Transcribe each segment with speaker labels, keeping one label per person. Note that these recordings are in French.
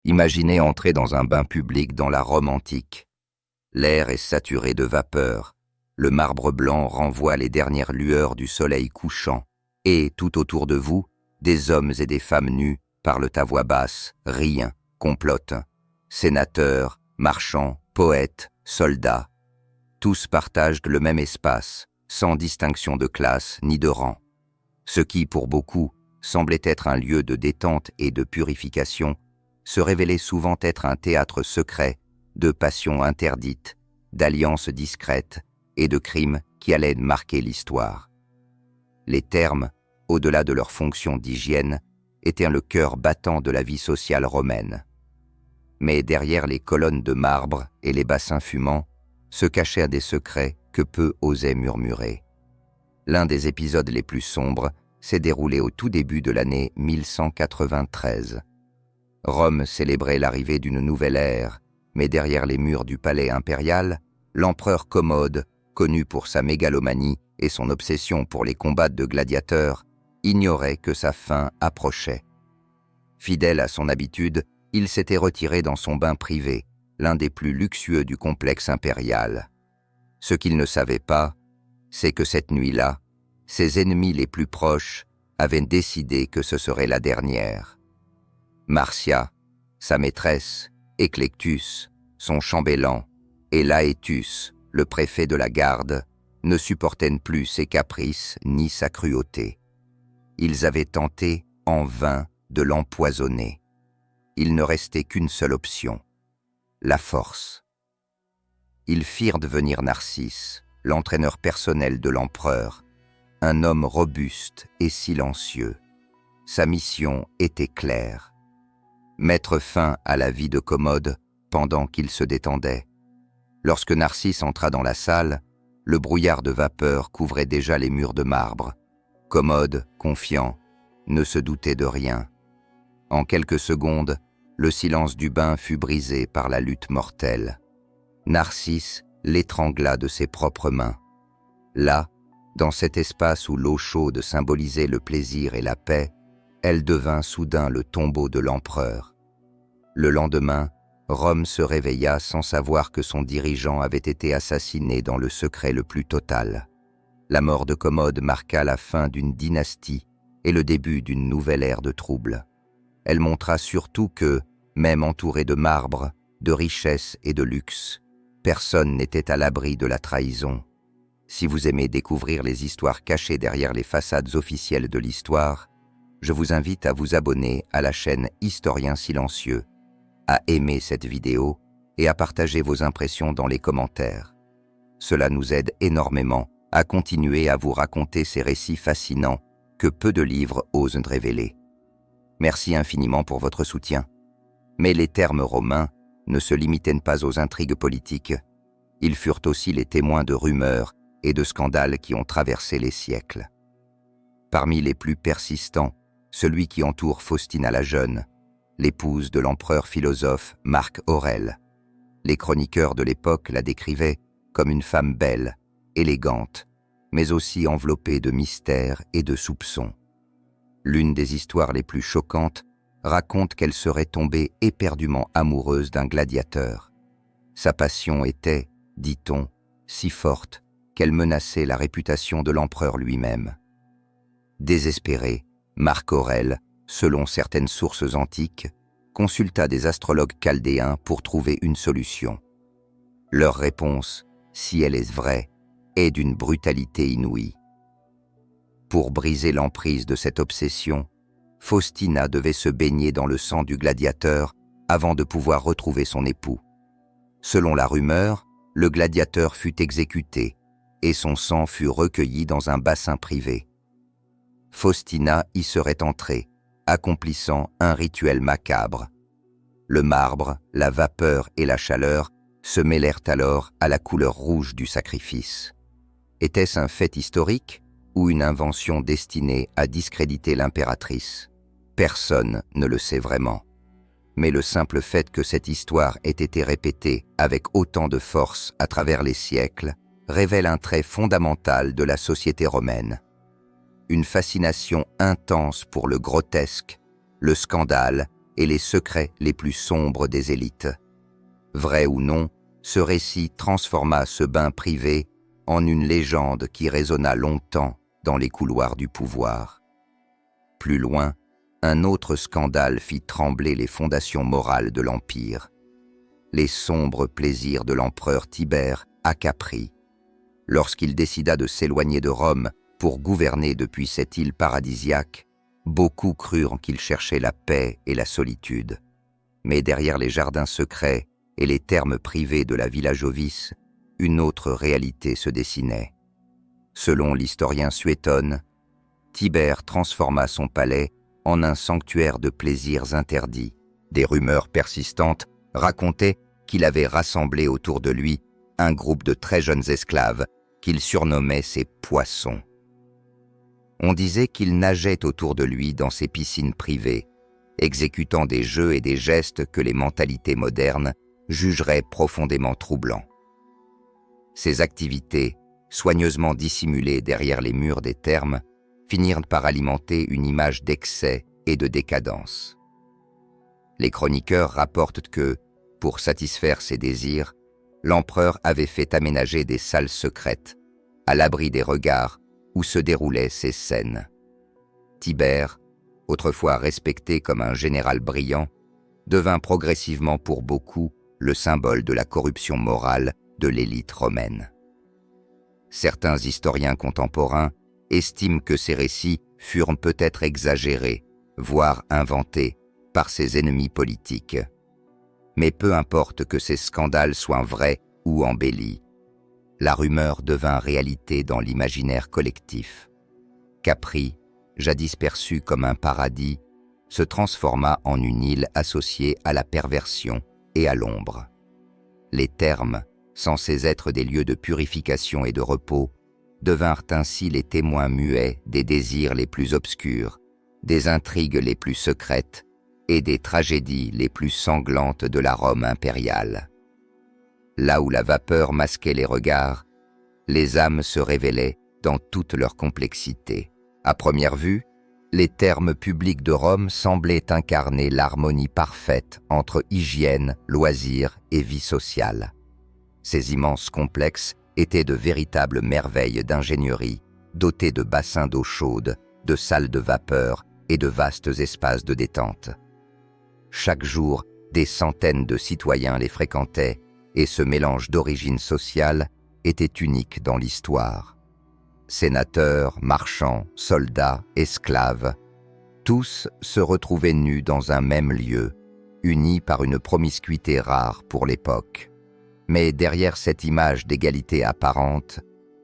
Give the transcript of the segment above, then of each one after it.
Speaker 1: Imaginez entrer dans un bain public dans la Rome antique. L'air est saturé de vapeur, le marbre blanc renvoie les dernières lueurs du soleil couchant, et, tout autour de vous, des hommes et des femmes nus parlent à voix basse, rient, complotent. Sénateurs, marchands, poètes, soldats, tous partagent le même espace, sans distinction de classe ni de rang. Ce qui, pour beaucoup, semblait être un lieu de détente et de purification, se révélait souvent être un théâtre secret de passions interdites, d'alliances discrètes et de crimes qui allaient marquer l'histoire. Les thermes, au-delà de leur fonction d'hygiène, étaient le cœur battant de la vie sociale romaine. Mais derrière les colonnes de marbre et les bassins fumants se cachaient des secrets que peu osaient murmurer. L'un des épisodes les plus sombres s'est déroulé au tout début de l'année 1193. Rome célébrait l'arrivée d'une nouvelle ère, mais derrière les murs du palais impérial, l'empereur Commode, connu pour sa mégalomanie et son obsession pour les combats de gladiateurs, ignorait que sa fin approchait. Fidèle à son habitude, il s'était retiré dans son bain privé, l'un des plus luxueux du complexe impérial. Ce qu'il ne savait pas, c'est que cette nuit-là, ses ennemis les plus proches avaient décidé que ce serait la dernière. Marcia, sa maîtresse, Éclectus, son chambellan, et Laëtus, le préfet de la garde, ne supportaient plus ses caprices ni sa cruauté. Ils avaient tenté, en vain, de l'empoisonner. Il ne restait qu'une seule option, la force. Ils firent devenir Narcisse, l'entraîneur personnel de l'empereur, un homme robuste et silencieux. Sa mission était claire: mettre fin à la vie de Commode pendant qu'il se détendait. Lorsque Narcisse entra dans la salle, le brouillard de vapeur couvrait déjà les murs de marbre. Commode, confiant, ne se doutait de rien. En quelques secondes, le silence du bain fut brisé par la lutte mortelle. Narcisse l'étrangla de ses propres mains. Là, dans cet espace où l'eau chaude symbolisait le plaisir et la paix, elle devint soudain le tombeau de l'empereur. Le lendemain, Rome se réveilla sans savoir que son dirigeant avait été assassiné dans le secret le plus total. La mort de Commode marqua la fin d'une dynastie et le début d'une nouvelle ère de troubles. Elle montra surtout que, même entouré de marbre, de richesse et de luxe, personne n'était à l'abri de la trahison. Si vous aimez découvrir les histoires cachées derrière les façades officielles de l'histoire, je vous invite à vous abonner à la chaîne Historien Silencieux, à aimer cette vidéo et à partager vos impressions dans les commentaires. Cela nous aide énormément à continuer à vous raconter ces récits fascinants que peu de livres osent révéler. Merci infiniment pour votre soutien. Mais les termes romains ne se limitaient pas aux intrigues politiques. Ils furent aussi les témoins de rumeurs et de scandales qui ont traversé les siècles. Parmi les plus persistants, celui qui entoure Faustina la Jeune, l'épouse de l'empereur philosophe Marc Aurèle. Les chroniqueurs de l'époque la décrivaient comme une femme belle, élégante, mais aussi enveloppée de mystères et de soupçons. L'une des histoires les plus choquantes raconte qu'elle serait tombée éperdument amoureuse d'un gladiateur. Sa passion était, dit-on, si forte qu'elle menaçait la réputation de l'empereur lui-même. Désespéré, Marc Aurèle, selon certaines sources antiques, consulta des astrologues chaldéens pour trouver une solution. Leur réponse, si elle est vraie, est d'une brutalité inouïe. Pour briser l'emprise de cette obsession, Faustina devait se baigner dans le sang du gladiateur avant de pouvoir retrouver son époux. Selon la rumeur, le gladiateur fut exécuté et son sang fut recueilli dans un bassin privé. Faustina y serait entrée, accomplissant un rituel macabre. Le marbre, la vapeur et la chaleur se mêlèrent alors à la couleur rouge du sacrifice. Était-ce un fait historique ou une invention destinée à discréditer l'impératrice? Personne ne le sait vraiment. Mais le simple fait que cette histoire ait été répétée avec autant de force à travers les siècles révèle un trait fondamental de la société romaine. Une fascination intense pour le grotesque, le scandale et les secrets les plus sombres des élites. Vrai ou non, ce récit transforma ce bain privé en une légende qui résonna longtemps dans les couloirs du pouvoir. Plus loin, un autre scandale fit trembler les fondations morales de l'Empire. Les sombres plaisirs de l'empereur Tibère à Capri, lorsqu'il décida de s'éloigner de Rome pour gouverner depuis cette île paradisiaque, beaucoup crurent qu'il cherchait la paix et la solitude. Mais derrière les jardins secrets et les thermes privés de la Villa Jovis, une autre réalité se dessinait. Selon l'historien Suétone, Tibère transforma son palais en un sanctuaire de plaisirs interdits. Des rumeurs persistantes racontaient qu'il avait rassemblé autour de lui un groupe de très jeunes esclaves qu'il surnommait ses poissons. On disait qu'il nageait autour de lui dans ses piscines privées, exécutant des jeux et des gestes que les mentalités modernes jugeraient profondément troublants. Ces activités, soigneusement dissimulées derrière les murs des thermes, finirent par alimenter une image d'excès et de décadence. Les chroniqueurs rapportent que, pour satisfaire ses désirs, l'empereur avait fait aménager des salles secrètes, à l'abri des regards, où se déroulaient ces scènes. Tibère, autrefois respecté comme un général brillant, devint progressivement pour beaucoup le symbole de la corruption morale de l'élite romaine. Certains historiens contemporains estiment que ces récits furent peut-être exagérés, voire inventés, par ses ennemis politiques. Mais peu importe que ces scandales soient vrais ou embellis, la rumeur devint réalité dans l'imaginaire collectif. Capri, jadis perçu comme un paradis, se transforma en une île associée à la perversion et à l'ombre. Les thermes, censés être des lieux de purification et de repos, devinrent ainsi les témoins muets des désirs les plus obscurs, des intrigues les plus secrètes et des tragédies les plus sanglantes de la Rome impériale. Là où la vapeur masquait les regards, les âmes se révélaient dans toute leur complexité. À première vue, les thermes publics de Rome semblaient incarner l'harmonie parfaite entre hygiène, loisirs et vie sociale. Ces immenses complexes étaient de véritables merveilles d'ingénierie, dotés de bassins d'eau chaude, de salles de vapeur et de vastes espaces de détente. Chaque jour, des centaines de citoyens les fréquentaient, et ce mélange d'origine sociale était unique dans l'histoire. Sénateurs, marchands, soldats, esclaves, tous se retrouvaient nus dans un même lieu, unis par une promiscuité rare pour l'époque. Mais derrière cette image d'égalité apparente,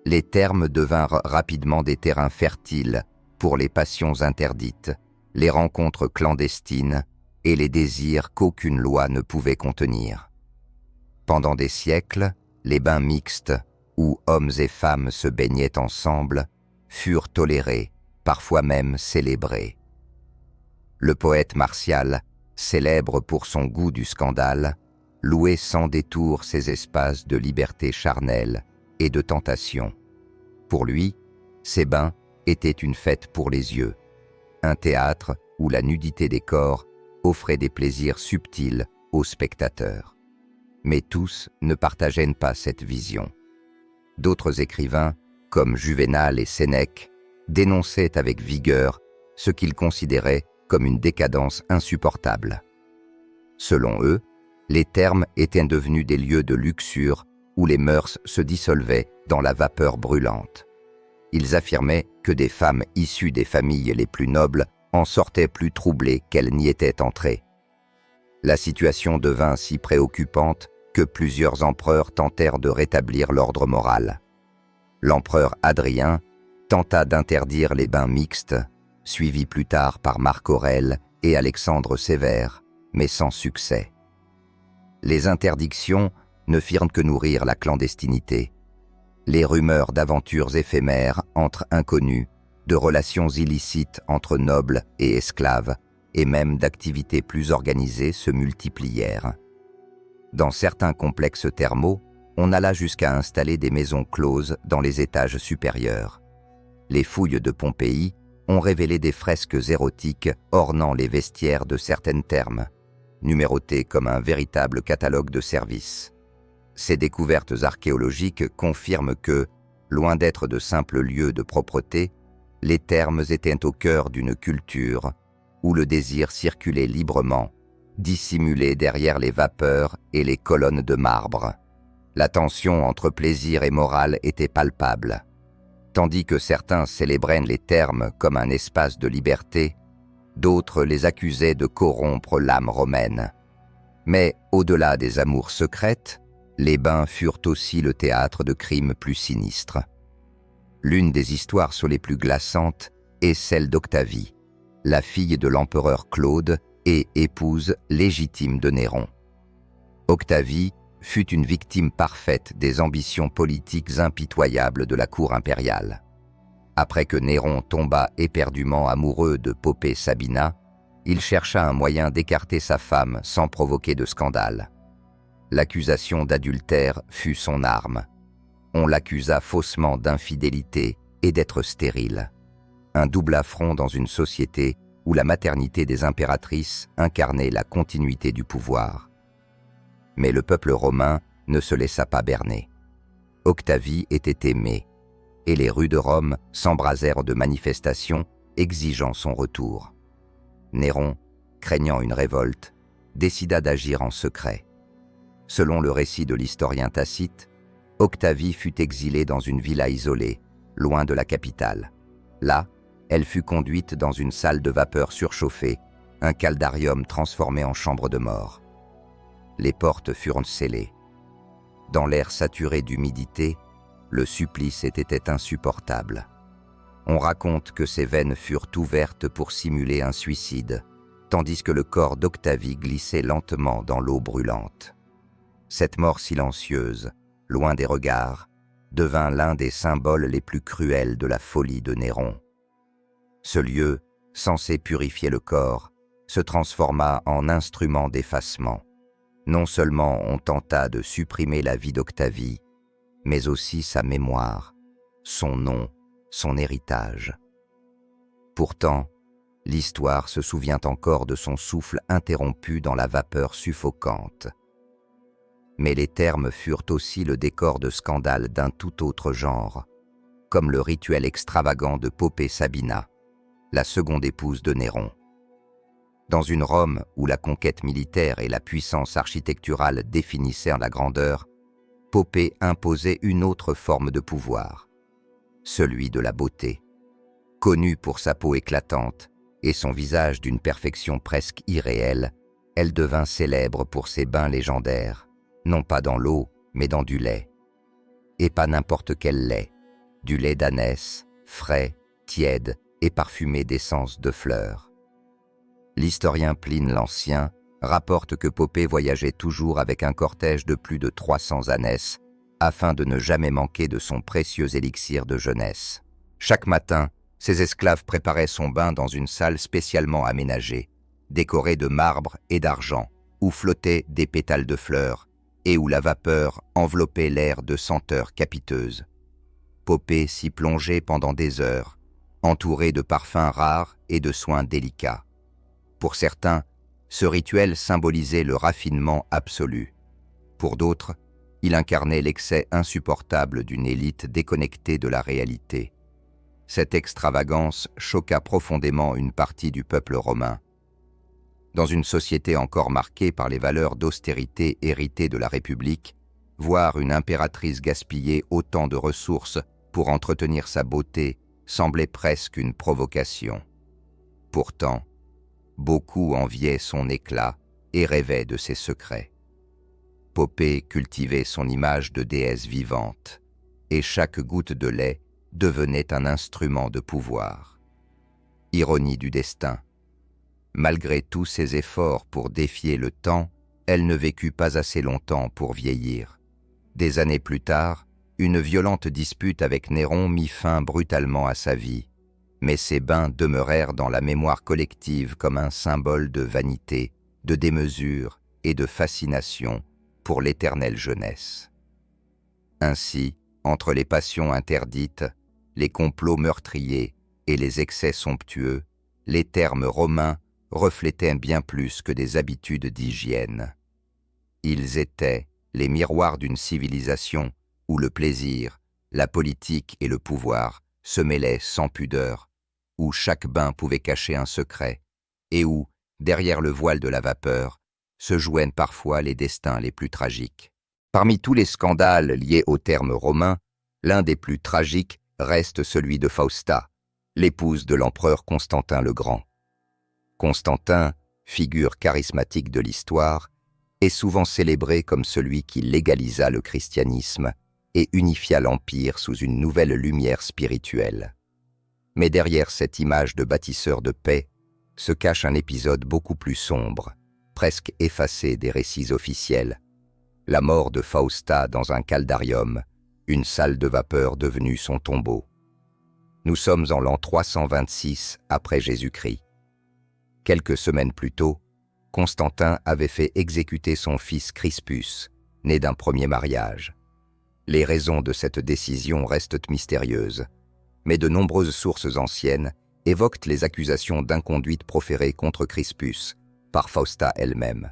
Speaker 1: les thermes devinrent rapidement des terrains fertiles pour les passions interdites, les rencontres clandestines et les désirs qu'aucune loi ne pouvait contenir. Pendant des siècles, les bains mixtes, où hommes et femmes se baignaient ensemble, furent tolérés, parfois même célébrés. Le poète Martial, célèbre pour son goût du scandale, louait sans détour ces espaces de liberté charnelle et de tentation. Pour lui, ces bains étaient une fête pour les yeux, un théâtre où la nudité des corps offrait des plaisirs subtils aux spectateurs. Mais tous ne partageaient pas cette vision. D'autres écrivains, comme Juvénal et Sénèque, dénonçaient avec vigueur ce qu'ils considéraient comme une décadence insupportable. Selon eux, les thermes étaient devenus des lieux de luxure où les mœurs se dissolvaient dans la vapeur brûlante. Ils affirmaient que des femmes issues des familles les plus nobles en sortaient plus troublées qu'elles n'y étaient entrées. La situation devint si préoccupante que plusieurs empereurs tentèrent de rétablir l'ordre moral. L'empereur Hadrien tenta d'interdire les bains mixtes, suivi plus tard par Marc Aurèle et Alexandre Sévère, mais sans succès. Les interdictions ne firent que nourrir la clandestinité. Les rumeurs d'aventures éphémères entre inconnus, de relations illicites entre nobles et esclaves, et même d'activités plus organisées se multiplièrent. Dans certains complexes thermaux, on alla jusqu'à installer des maisons closes dans les étages supérieurs. Les fouilles de Pompéi ont révélé des fresques érotiques ornant les vestiaires de certaines thermes, numérotées comme un véritable catalogue de services. Ces découvertes archéologiques confirment que, loin d'être de simples lieux de propreté, les thermes étaient au cœur d'une culture où le désir circulait librement, dissimulé derrière les vapeurs et les colonnes de marbre. La tension entre plaisir et morale était palpable. Tandis que certains célébraient les thermes comme un espace de liberté, d'autres les accusaient de corrompre l'âme romaine. Mais au-delà des amours secrètes, les bains furent aussi le théâtre de crimes plus sinistres. L'une des histoires sur les plus glaçantes est celle d'Octavie, la fille de l'empereur Claude et épouse légitime de Néron. Octavie fut une victime parfaite des ambitions politiques impitoyables de la cour impériale. Après que Néron tomba éperdument amoureux de Poppée Sabina, il chercha un moyen d'écarter sa femme sans provoquer de scandale. L'accusation d'adultère fut son arme. On l'accusa faussement d'infidélité et d'être stérile. Un double affront dans une société où la maternité des impératrices incarnait la continuité du pouvoir. Mais le peuple romain ne se laissa pas berner. Octavie était aimée, et les rues de Rome s'embrasèrent de manifestations exigeant son retour. Néron, craignant une révolte, décida d'agir en secret. Selon le récit de l'historien Tacite, Octavie fut exilée dans une villa isolée, loin de la capitale. Là, elle fut conduite dans une salle de vapeur surchauffée, un caldarium transformé en chambre de mort. Les portes furent scellées. Dans l'air saturé d'humidité, le supplice était insupportable. On raconte que ses veines furent ouvertes pour simuler un suicide, tandis que le corps d'Octavie glissait lentement dans l'eau brûlante. Cette mort silencieuse, loin des regards, devint l'un des symboles les plus cruels de la folie de Néron. Ce lieu, censé purifier le corps, se transforma en instrument d'effacement. Non seulement on tenta de supprimer la vie d'Octavie, mais aussi sa mémoire, son nom, son héritage. Pourtant, l'histoire se souvient encore de son souffle interrompu dans la vapeur suffocante. Mais les thermes furent aussi le décor de scandales d'un tout autre genre, comme le rituel extravagant de Poppée Sabina, la seconde épouse de Néron. Dans une Rome où la conquête militaire et la puissance architecturale définissaient la grandeur, Poppée imposait une autre forme de pouvoir, celui de la beauté. Connue pour sa peau éclatante et son visage d'une perfection presque irréelle, elle devint célèbre pour ses bains légendaires, non pas dans l'eau, mais dans du lait. Et pas n'importe quel lait, du lait d'ânesse, frais, tiède et parfumé d'essence de fleurs. L'historien Pline l'Ancien rapporte que Poppée voyageait toujours avec un cortège de plus de 300 ânesses, afin de ne jamais manquer de son précieux élixir de jeunesse. Chaque matin, ses esclaves préparaient son bain dans une salle spécialement aménagée, décorée de marbre et d'argent, où flottaient des pétales de fleurs, et où la vapeur enveloppait l'air de senteurs capiteuses. Poppée s'y plongeait pendant des heures, entourée de parfums rares et de soins délicats. Pour certains, ce rituel symbolisait le raffinement absolu. Pour d'autres, il incarnait l'excès insupportable d'une élite déconnectée de la réalité. Cette extravagance choqua profondément une partie du peuple romain. Dans une société encore marquée par les valeurs d'austérité héritées de la République, voir une impératrice gaspiller autant de ressources pour entretenir sa beauté semblait presque une provocation. Pourtant, beaucoup enviaient son éclat et rêvaient de ses secrets. Poppée cultivait son image de déesse vivante, et chaque goutte de lait devenait un instrument de pouvoir. Ironie du destin. Malgré tous ses efforts pour défier le temps, elle ne vécut pas assez longtemps pour vieillir. Des années plus tard, une violente dispute avec Néron mit fin brutalement à sa vie, mais ses bains demeurèrent dans la mémoire collective comme un symbole de vanité, de démesure et de fascination pour l'éternelle jeunesse. Ainsi, entre les passions interdites, les complots meurtriers et les excès somptueux, les termes romains reflétaient bien plus que des habitudes d'hygiène. Ils étaient les miroirs d'une civilisation où le plaisir, la politique et le pouvoir se mêlaient sans pudeur, où chaque bain pouvait cacher un secret, et où, derrière le voile de la vapeur, se joignent parfois les destins les plus tragiques. Parmi tous les scandales liés aux termes romains, l'un des plus tragiques reste celui de Fausta, l'épouse de l'empereur Constantin le Grand. Constantin, figure charismatique de l'histoire, est souvent célébré comme celui qui légalisa le christianisme et unifia l'Empire sous une nouvelle lumière spirituelle. Mais derrière cette image de bâtisseur de paix se cache un épisode beaucoup plus sombre, presque effacé des récits officiels. La mort de Fausta dans un caldarium, une salle de vapeur devenue son tombeau. Nous sommes en l'an 326 après Jésus-Christ. Quelques semaines plus tôt, Constantin avait fait exécuter son fils Crispus, né d'un premier mariage. Les raisons de cette décision restent mystérieuses, mais de nombreuses sources anciennes évoquent les accusations d'inconduite proférées contre Crispus par Fausta elle-même.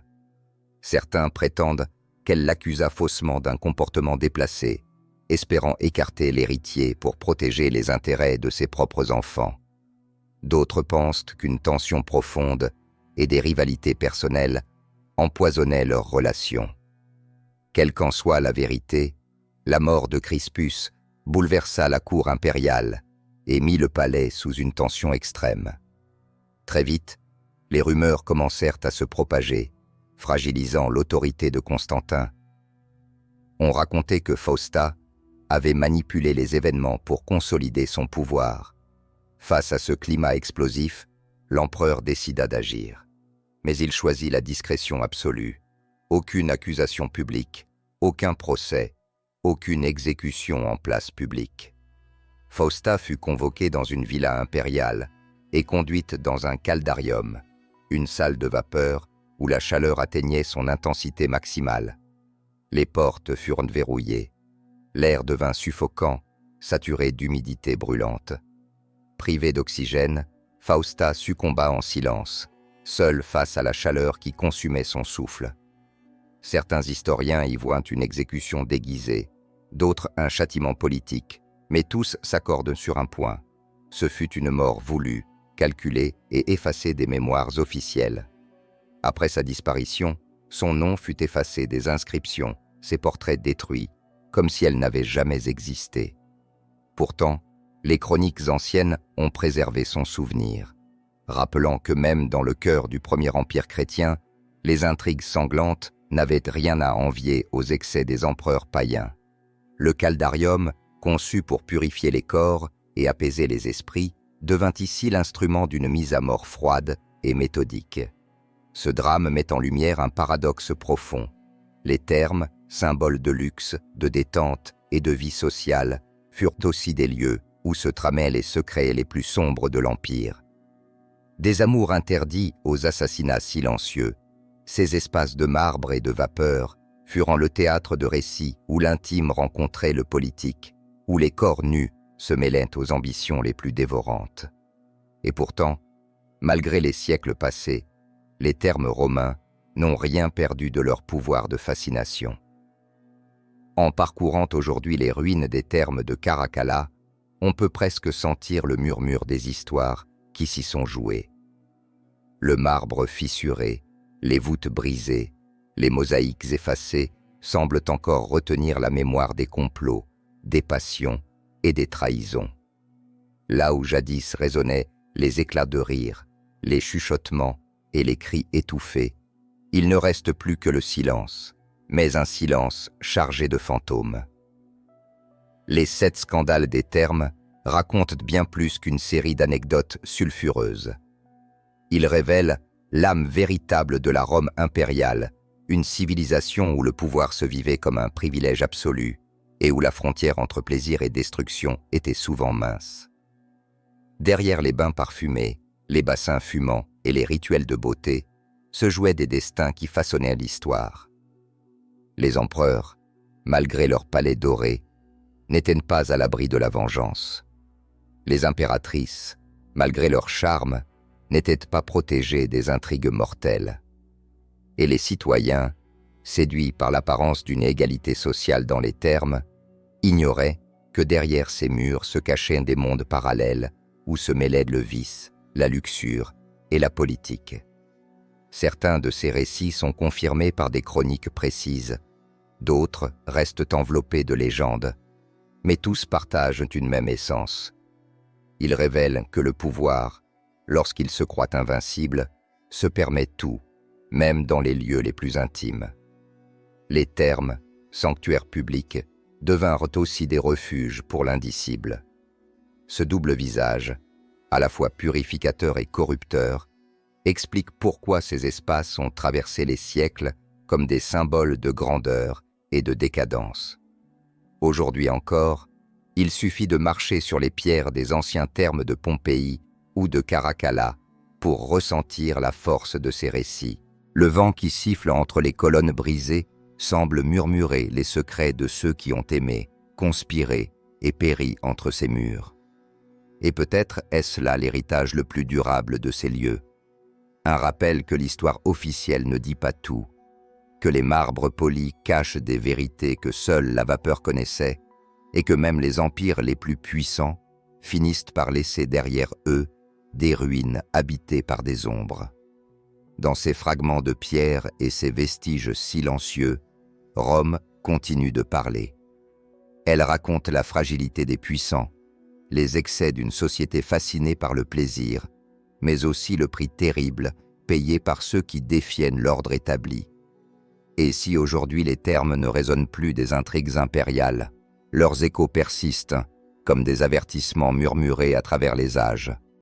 Speaker 1: Certains prétendent qu'elle l'accusa faussement d'un comportement déplacé, espérant écarter l'héritier pour protéger les intérêts de ses propres enfants. D'autres pensent qu'une tension profonde et des rivalités personnelles empoisonnaient leurs relations. Quelle qu'en soit la vérité, la mort de Crispus bouleversa la cour impériale et mit le palais sous une tension extrême. Très vite, les rumeurs commencèrent à se propager, fragilisant l'autorité de Constantin. On racontait que Fausta avait manipulé les événements pour consolider son pouvoir. Face à ce climat explosif, l'empereur décida d'agir. Mais il choisit la discrétion absolue. Aucune accusation publique, aucun procès, aucune exécution en place publique. Fausta fut convoquée dans une villa impériale et conduite dans un caldarium, une salle de vapeur où la chaleur atteignait son intensité maximale. Les portes furent verrouillées. L'air devint suffocant, saturé d'humidité brûlante. Privée d'oxygène, Fausta succomba en silence, seule face à la chaleur qui consumait son souffle. Certains historiens y voient une exécution déguisée, d'autres un châtiment politique, mais tous s'accordent sur un point. Ce fut une mort voulue, calculée et effacée des mémoires officielles. Après sa disparition, son nom fut effacé des inscriptions, ses portraits détruits, comme si elle n'avait jamais existé. Pourtant, les chroniques anciennes ont préservé son souvenir, rappelant que même dans le cœur du premier empire chrétien, les intrigues sanglantes n'avaient rien à envier aux excès des empereurs païens. Le caldarium, conçu pour purifier les corps et apaiser les esprits, devint ici l'instrument d'une mise à mort froide et méthodique. Ce drame met en lumière un paradoxe profond. Les thermes, symboles de luxe, de détente et de vie sociale, furent aussi des lieux où se tramaient les secrets les plus sombres de l'Empire. Des amours interdits aux assassinats silencieux, ces espaces de marbre et de vapeur furent le théâtre de récits où l'intime rencontrait le politique, où les corps nus se mêlaient aux ambitions les plus dévorantes. Et pourtant, malgré les siècles passés, les termes romains n'ont rien perdu de leur pouvoir de fascination. En parcourant aujourd'hui les ruines des thermes de Caracalla, on peut presque sentir le murmure des histoires qui s'y sont jouées. Le marbre fissuré, les voûtes brisées, les mosaïques effacées semblent encore retenir la mémoire des complots, des passions et des trahisons. Là où jadis résonnaient les éclats de rire, les chuchotements et les cris étouffés, il ne reste plus que le silence, mais un silence chargé de fantômes. Les 7 scandales des termes racontent bien plus qu'une série d'anecdotes sulfureuses. Ils révèlent l'âme véritable de la Rome impériale, une civilisation où le pouvoir se vivait comme un privilège absolu et où la frontière entre plaisir et destruction était souvent mince. Derrière les bains parfumés, les bassins fumants et les rituels de beauté, se jouaient des destins qui façonnaient l'histoire. Les empereurs, malgré leurs palais dorés, n'étaient pas à l'abri de la vengeance. Les impératrices, malgré leur charme, n'étaient pas protégés des intrigues mortelles. Et les citoyens, séduits par l'apparence d'une égalité sociale dans les termes, ignoraient que derrière ces murs se cachaient des mondes parallèles où se mêlaient le vice, la luxure et la politique. Certains de ces récits sont confirmés par des chroniques précises, d'autres restent enveloppés de légendes, mais tous partagent une même essence. Ils révèlent que le pouvoir, lorsqu'il se croit invincible, se permet tout, même dans les lieux les plus intimes. Les thermes, sanctuaires publics, devinrent aussi des refuges pour l'indicible. Ce double visage, à la fois purificateur et corrupteur, explique pourquoi ces espaces ont traversé les siècles comme des symboles de grandeur et de décadence. Aujourd'hui encore, il suffit de marcher sur les pierres des anciens thermes de Pompéi ou de Caracalla pour ressentir la force de ces récits. Le vent qui siffle entre les colonnes brisées semble murmurer les secrets de ceux qui ont aimé, conspiré et péri entre ces murs. Et peut-être est-ce là l'héritage le plus durable de ces lieux. Un rappel que l'histoire officielle ne dit pas tout, que les marbres polis cachent des vérités que seule la vapeur connaissait, et que même les empires les plus puissants finissent par laisser derrière eux des ruines habitées par des ombres. Dans ces fragments de pierre et ces vestiges silencieux, Rome continue de parler. Elle raconte la fragilité des puissants, les excès d'une société fascinée par le plaisir, mais aussi le prix terrible payé par ceux qui défiennent l'ordre établi. Et si aujourd'hui les termes ne résonnent plus des intrigues impériales, leurs échos persistent comme des avertissements murmurés à travers les âges.